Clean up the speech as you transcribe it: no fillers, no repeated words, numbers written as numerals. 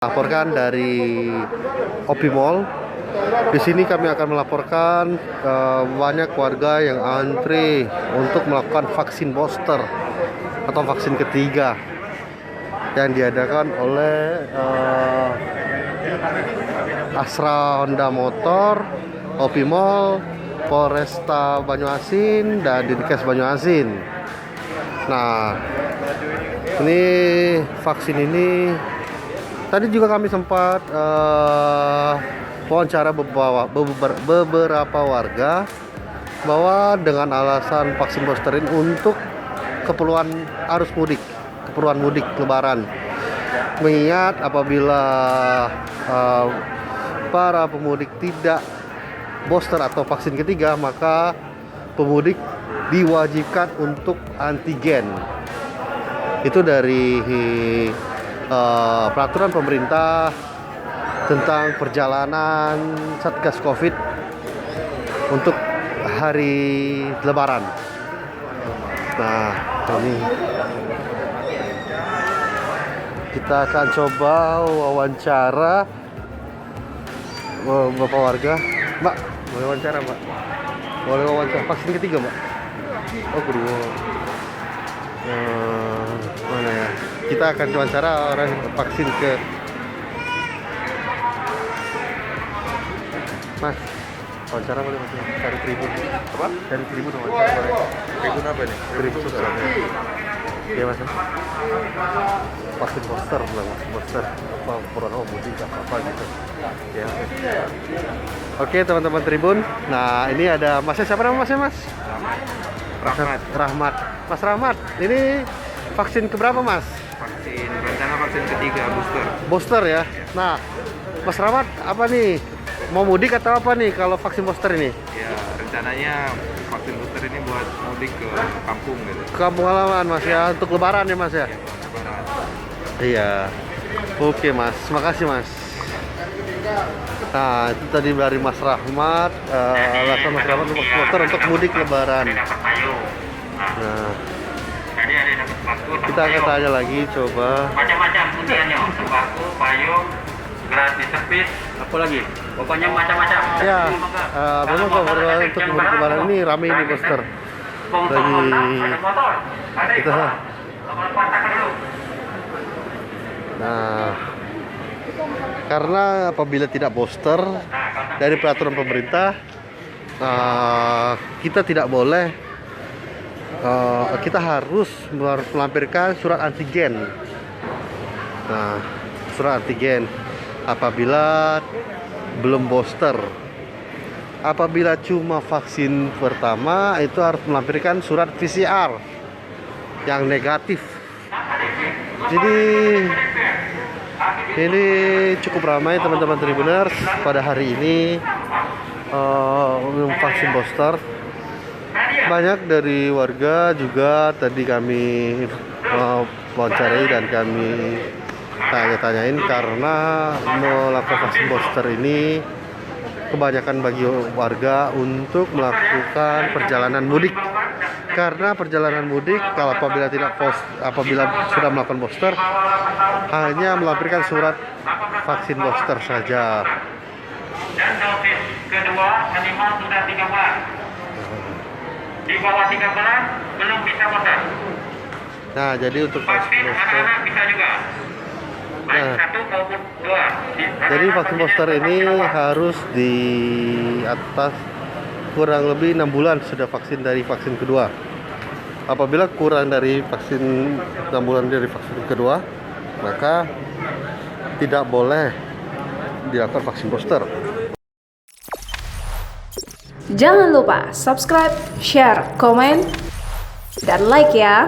Laporkan dari Opi Mall. Di sini kami akan melaporkan banyak warga yang antri untuk melakukan vaksin booster atau vaksin ketiga yang diadakan oleh Astra Honda Motor, Opi Mall, Polresta Banyuasin, dan Dinkes Banyuasin. Nah, ini vaksin ini tadi juga kami sempat wawancara beberapa warga bahwa dengan alasan vaksin booster ini untuk keperluan arus mudik, keperluan mudik Lebaran. Mengingat apabila para pemudik tidak booster atau vaksin ketiga, maka pemudik diwajibkan untuk antigen. Itu dari peraturan pemerintah tentang perjalanan Satgas Covid untuk hari Lebaran. Nah, ini kita akan coba wawancara beberapa warga. Mbak, boleh wawancara, Mbak? Boleh wawancara vaksin ketiga, Mbak? Oh, kedua. Mana ya? Kita akan wawancara orang vaksin ke Mas. Wawancara boleh Mas? Cari tribun. Apa? Cari tribun wawancara boleh. Tribun apa nih? Tribun sudah. Iya Mas. Vaksin booster lah, vaksin booster. Apa program mudik apa gitu. Ya. Oke teman-teman tribun. Nah ini ada Masnya, siapa nama Masnya Mas? Rahmat. Mas Rahmat, ini vaksin keberapa Mas? Rencana vaksin ketiga booster. Booster ya. Nah, Mas Rahmat apa nih? Mau mudik atau apa nih kalau vaksin booster ini? Ya rencananya vaksin booster ini buat mudik ke kampung gitu. Ke kampung halaman Mas ya, untuk Lebaran ya Mas ya? Ya, buat Lebaran. Iya. Oke Mas, makasih Mas. Nah, itu tadi dari Mas Rahmat, alasan Mas Rahmat untuk booster untuk mudik Lebaran. Nah, kita akan tanya lagi, coba. Macam-macam undiannya, sembako, payung, gratis servis, apa lagi? Pokoknya macam-macam. Ya, memang kalau untuk mudik Lebaran ini rame ini booster. Lagi kita. Nah, karena apabila tidak booster dari peraturan pemerintah, kita tidak boleh, kita harus melampirkan surat antigen. Nah, surat antigen apabila belum booster. Apabila cuma vaksin pertama, itu harus melampirkan surat PCR yang negatif. Jadi ini cukup ramai teman-teman Tribuners pada hari ini vaksin booster. Banyak dari warga juga tadi kami wawancarai dan kami tanya-tanyain karena melakukan vaksin booster ini kebanyakan bagi warga untuk melakukan perjalanan mudik. Karena perjalanan mudik kalau apabila sudah melakukan booster hanya melampirkan surat vaksin booster saja. Dan dosis kedua minimal sudah 3 bulan. Di bawah 3 bulan belum bisa booster. Nah, jadi untuk vaksin Vaksin booster, anak-anak bisa juga. Baik Nah. 1 maupun 2. jadi vaksin booster ini harus di atas kurang lebih 6 bulan sudah vaksin dari vaksin kedua. Apabila kurang dari vaksin 6 bulan dari vaksin kedua, maka tidak boleh dilakukan vaksin booster. Jangan lupa subscribe, share, komen, dan like ya.